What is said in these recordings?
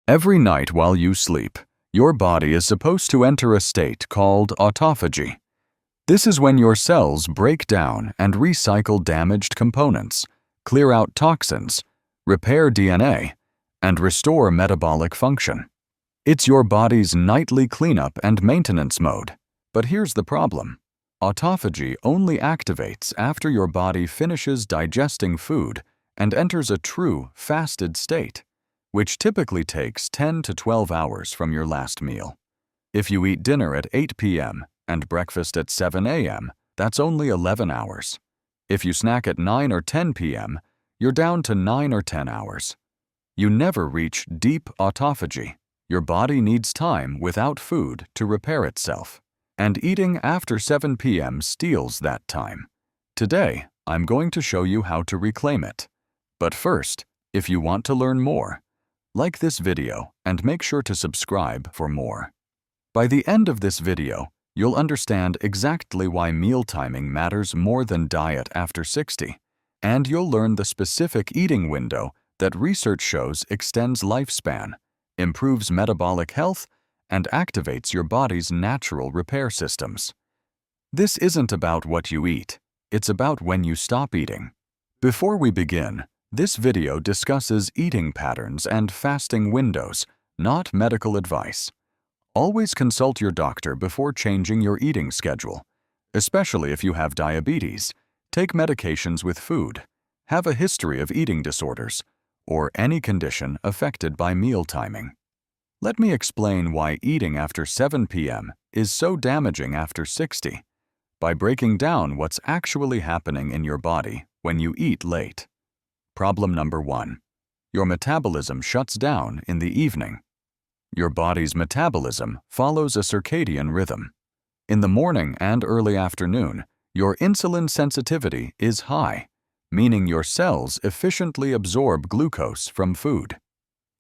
Every night while you sleep, your body is supposed to enter a state called autophagy. This is when your cells break down and recycle damaged components, clear out toxins, repair DNA, and restore metabolic function. It's your body's nightly cleanup and maintenance mode. But here's the problem. Autophagy only activates after your body finishes digesting food and enters a true fasted state, which typically takes 10 to 12 hours from your last meal. If you eat dinner at 8 p.m. and breakfast at 7 a.m., that's only 11 hours. If you snack at 9 or 10 p.m., you're down to 9 or 10 hours. You never reach deep autophagy. Your body needs time without food to repair itself, and eating after 7 p.m. steals that time. Today, I'm going to show you how to reclaim it. But first, if you want to learn more, like this video and make sure to subscribe for more. By the end of this video, you'll understand exactly why meal timing matters more than diet after 60, and you'll learn the specific eating window that research shows extends lifespan, improves metabolic health, and activates your body's natural repair systems. This isn't about what you eat, it's about when you stop eating. Before we begin, this video discusses eating patterns and fasting windows, not medical advice. Always consult your doctor before changing your eating schedule, especially if you have diabetes, take medications with food, have a history of eating disorders, or any condition affected by meal timing. Let me explain why eating after 7 p.m. is so damaging after 60, by breaking down what's actually happening in your body when you eat late. Problem number 1. Your metabolism shuts down in the evening. Your body's metabolism follows a circadian rhythm. In the morning and early afternoon, your insulin sensitivity is high, meaning your cells efficiently absorb glucose from food.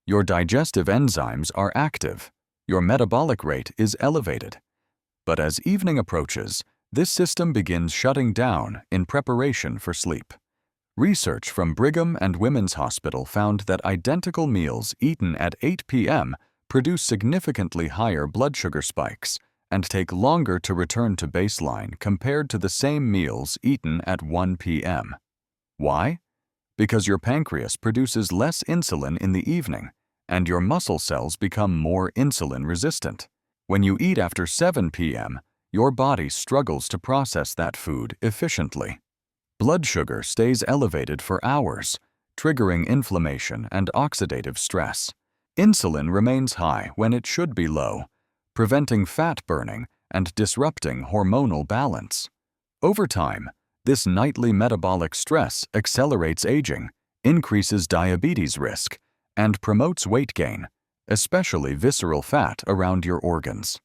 Your digestive enzymes are active. Your metabolic rate is elevated. But as evening approaches, this system begins shutting down in preparation for sleep. Research from Brigham and Women's Hospital found that identical meals eaten at 8 p.m. produce significantly higher blood sugar spikes and take longer to return to baseline compared to the same meals eaten at 1 p.m. Why? Because your pancreas produces less insulin in the evening, and your muscle cells become more insulin resistant. When you eat after 7 p.m., your body struggles to process that food efficiently. Blood sugar stays elevated for hours, triggering inflammation and oxidative stress. Insulin remains high when it should be low, preventing fat burning and disrupting hormonal balance. Over time, this nightly metabolic stress accelerates aging, increases diabetes risk, and promotes weight gain, especially visceral fat around your organs.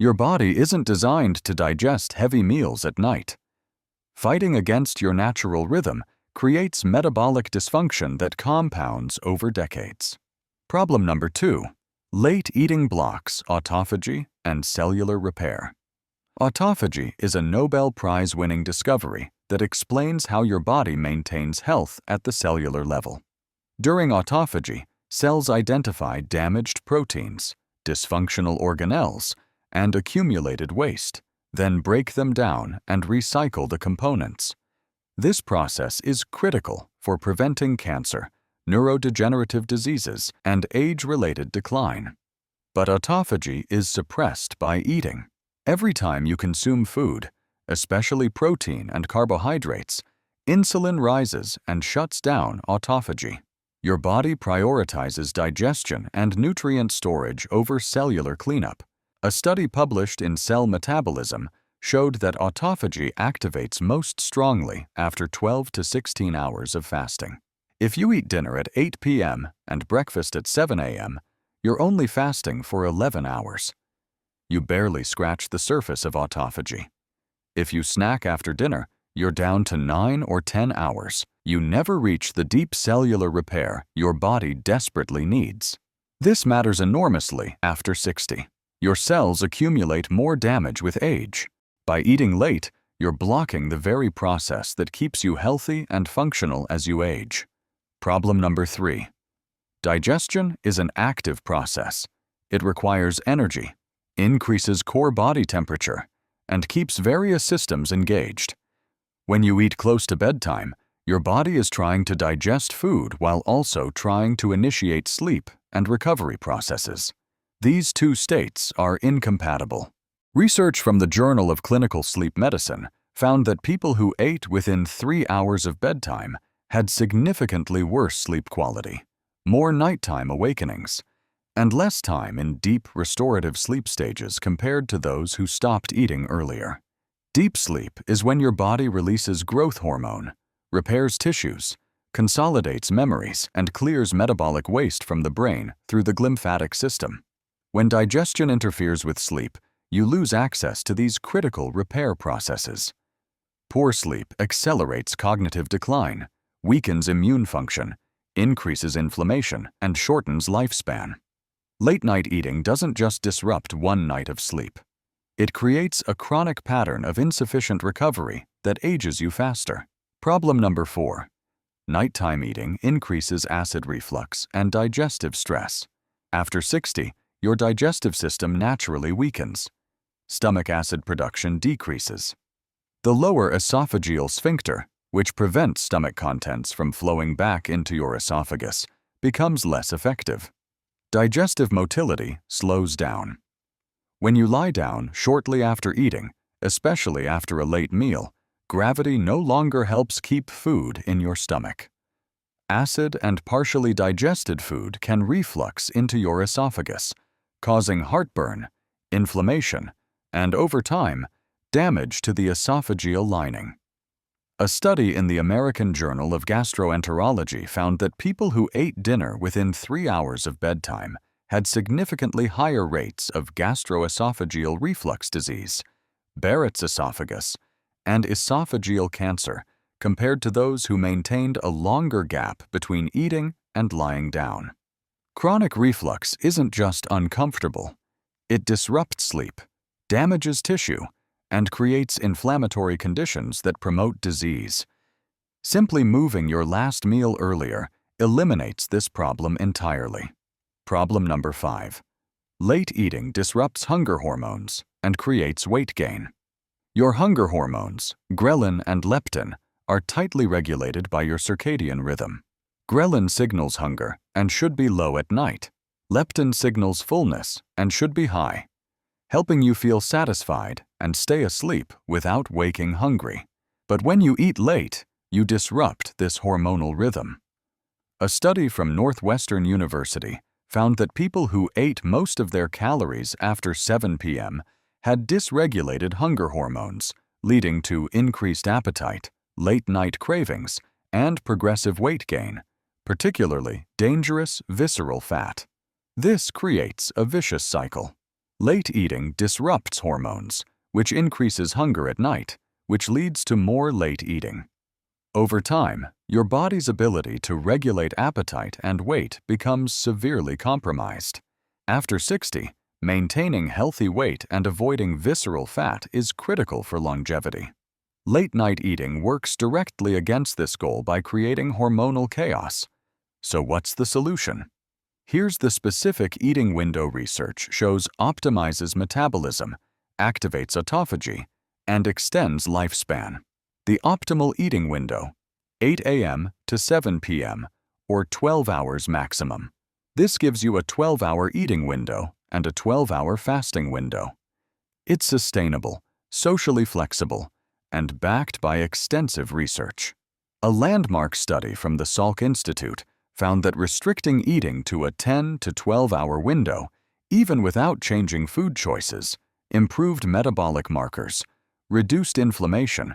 Your body isn't designed to digest heavy meals at night. Fighting against your natural rhythm creates metabolic dysfunction that compounds over decades. Problem number 2. Late eating blocks autophagy and cellular repair. Autophagy is a Nobel Prize-winning discovery that explains how your body maintains health at the cellular level. During autophagy, cells identify damaged proteins, dysfunctional organelles, and accumulated waste, then break them down and recycle the components. This process is critical for preventing cancer, neurodegenerative diseases, and age-related decline. But autophagy is suppressed by eating. Every time you consume food, especially protein and carbohydrates, insulin rises and shuts down autophagy. Your body prioritizes digestion and nutrient storage over cellular cleanup. A study published in Cell Metabolism showed that autophagy activates most strongly after 12 to 16 hours of fasting. If you eat dinner at 8 p.m. and breakfast at 7 a.m., you're only fasting for 11 hours. You barely scratch the surface of autophagy. If you snack after dinner, you're down to 9 or 10 hours. You never reach the deep cellular repair your body desperately needs. This matters enormously after 60. Your cells accumulate more damage with age. By eating late, you're blocking the very process that keeps you healthy and functional as you age. Problem number 3. Digestion is an active process. It requires energy, increases core body temperature, and keeps various systems engaged. When you eat close to bedtime, your body is trying to digest food while also trying to initiate sleep and recovery processes. These two states are incompatible. Research from the Journal of Clinical Sleep Medicine found that people who ate within 3 hours of bedtime had significantly worse sleep quality, more nighttime awakenings, and less time in deep restorative sleep stages compared to those who stopped eating earlier. Deep sleep is when your body releases growth hormone, repairs tissues, consolidates memories, and clears metabolic waste from the brain through the glymphatic system. When digestion interferes with sleep, you lose access to these critical repair processes. Poor sleep accelerates cognitive decline, weakens immune function, increases inflammation, and shortens lifespan. Late-night eating doesn't just disrupt one night of sleep. It creates a chronic pattern of insufficient recovery that ages you faster. Problem number 4. Nighttime eating increases acid reflux and digestive stress. After 60, your digestive system naturally weakens. Stomach acid production decreases. The lower esophageal sphincter, which prevents stomach contents from flowing back into your esophagus, becomes less effective. Digestive motility slows down. When you lie down shortly after eating, especially after a late meal, gravity no longer helps keep food in your stomach. Acid and partially digested food can reflux into your esophagus, causing heartburn, inflammation, and over time, damage to the esophageal lining. A study in the American Journal of Gastroenterology found that people who ate dinner within 3 hours of bedtime had significantly higher rates of gastroesophageal reflux disease, Barrett's esophagus, and esophageal cancer compared to those who maintained a longer gap between eating and lying down. Chronic reflux isn't just uncomfortable. It disrupts sleep, damages tissue, and creates inflammatory conditions that promote disease. Simply moving your last meal earlier eliminates this problem entirely. Problem number 5. Late eating disrupts hunger hormones and creates weight gain. Your hunger hormones, ghrelin and leptin, are tightly regulated by your circadian rhythm. Ghrelin signals hunger and should be low at night. Leptin signals fullness and should be high, helping you feel satisfied and stay asleep without waking hungry. But when you eat late, you disrupt this hormonal rhythm. A study from Northwestern University found that people who ate most of their calories after 7 p.m. had dysregulated hunger hormones, leading to increased appetite, late-night cravings, and progressive weight gain, particularly dangerous visceral fat. This creates a vicious cycle. Late eating disrupts hormones, which increases hunger at night, which leads to more late eating. Over time, your body's ability to regulate appetite and weight becomes severely compromised. After 60, maintaining healthy weight and avoiding visceral fat is critical for longevity. Late-night eating works directly against this goal by creating hormonal chaos. So what's the solution? Here's the specific eating window research shows optimizes metabolism, activates autophagy, and extends lifespan. The optimal eating window, 8 a.m. to 7 p.m., or 12 hours maximum. This gives you a 12-hour eating window and a 12-hour fasting window. It's sustainable, socially flexible, and backed by extensive research. A landmark study from the Salk Institute found that restricting eating to a 10 to 12-hour window, even without changing food choices, improved metabolic markers, reduced inflammation,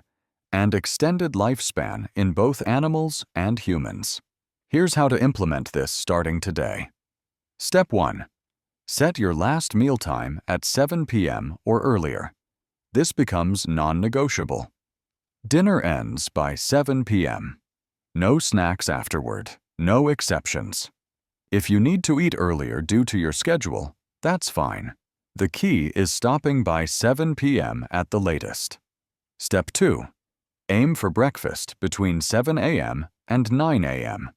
and extended lifespan in both animals and humans. Here's how to implement this starting today. Step 1. Set your last mealtime at 7 p.m. or earlier. This becomes non-negotiable. Dinner ends by 7 p.m. No snacks afterward. No exceptions. If you need to eat earlier due to your schedule, that's fine. The key is stopping by 7 p.m. at the latest. Step 2. Aim for breakfast between 7 a.m. and 9 a.m.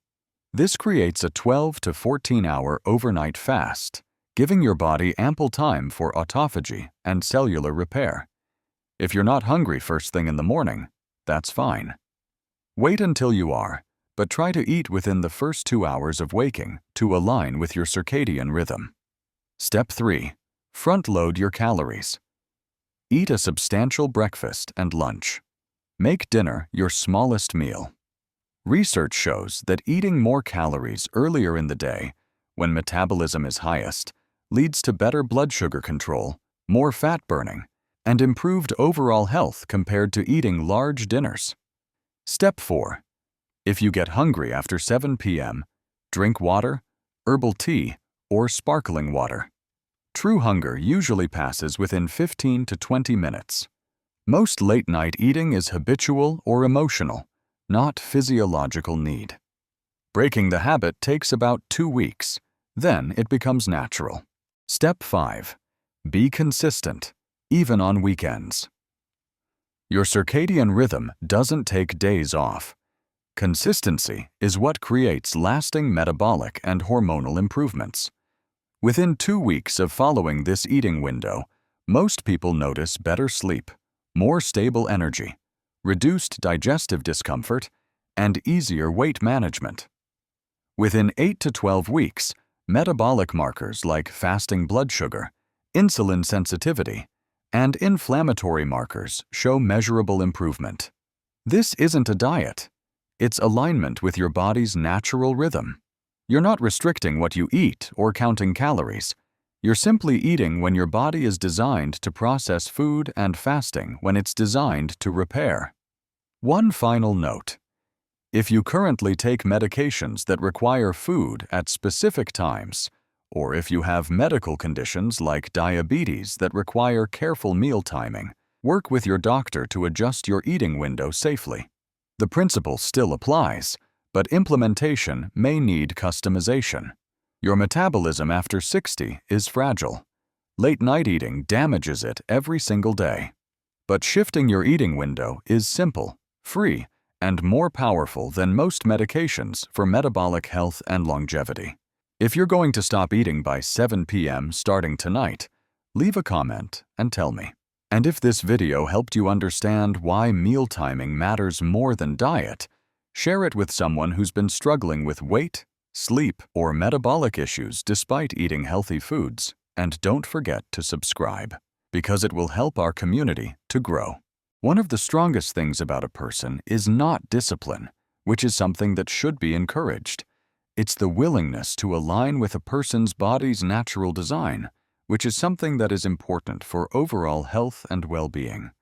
This creates a 12 to 14-hour overnight fast, giving your body ample time for autophagy and cellular repair. If you're not hungry first thing in the morning, that's fine. Wait until you are, but try to eat within the first 2 hours of waking to align with your circadian rhythm. Step 3. Front-load your calories. Eat a substantial breakfast and lunch. Make dinner your smallest meal. Research shows that eating more calories earlier in the day, when metabolism is highest, leads to better blood sugar control, more fat burning, and improved overall health compared to eating large dinners. Step 4. If you get hungry after 7 p.m., drink water, herbal tea, or sparkling water. True hunger usually passes within 15 to 20 minutes. Most late-night eating is habitual or emotional, not physiological need. Breaking the habit takes about 2 weeks, then it becomes natural. Step 5. Be consistent, even on weekends. Your circadian rhythm doesn't take days off. Consistency is what creates lasting metabolic and hormonal improvements. Within 2 weeks of following this eating window, most people notice better sleep, more stable energy, reduced digestive discomfort, and easier weight management. Within 8 to 12 weeks, metabolic markers like fasting blood sugar, insulin sensitivity, and inflammatory markers show measurable improvement. This isn't a diet. It's alignment with your body's natural rhythm. You're not restricting what you eat or counting calories. You're simply eating when your body is designed to process food and fasting when it's designed to repair. One final note. If you currently take medications that require food at specific times, or if you have medical conditions like diabetes that require careful meal timing, work with your doctor to adjust your eating window safely. The principle still applies, but implementation may need customization. Your metabolism after 60 is fragile. Late-night eating damages it every single day. But shifting your eating window is simple, free, and more powerful than most medications for metabolic health and longevity. If you're going to stop eating by 7 p.m. starting tonight, leave a comment and tell me. And if this video helped you understand why meal timing matters more than diet, share it with someone who's been struggling with weight, sleep, or metabolic issues despite eating healthy foods. And don't forget to subscribe, because it will help our community to grow. One of the strongest things about a person is not discipline, which is something that should be encouraged. It's the willingness to align with a person's body's natural design, which is something that is important for overall health and well-being.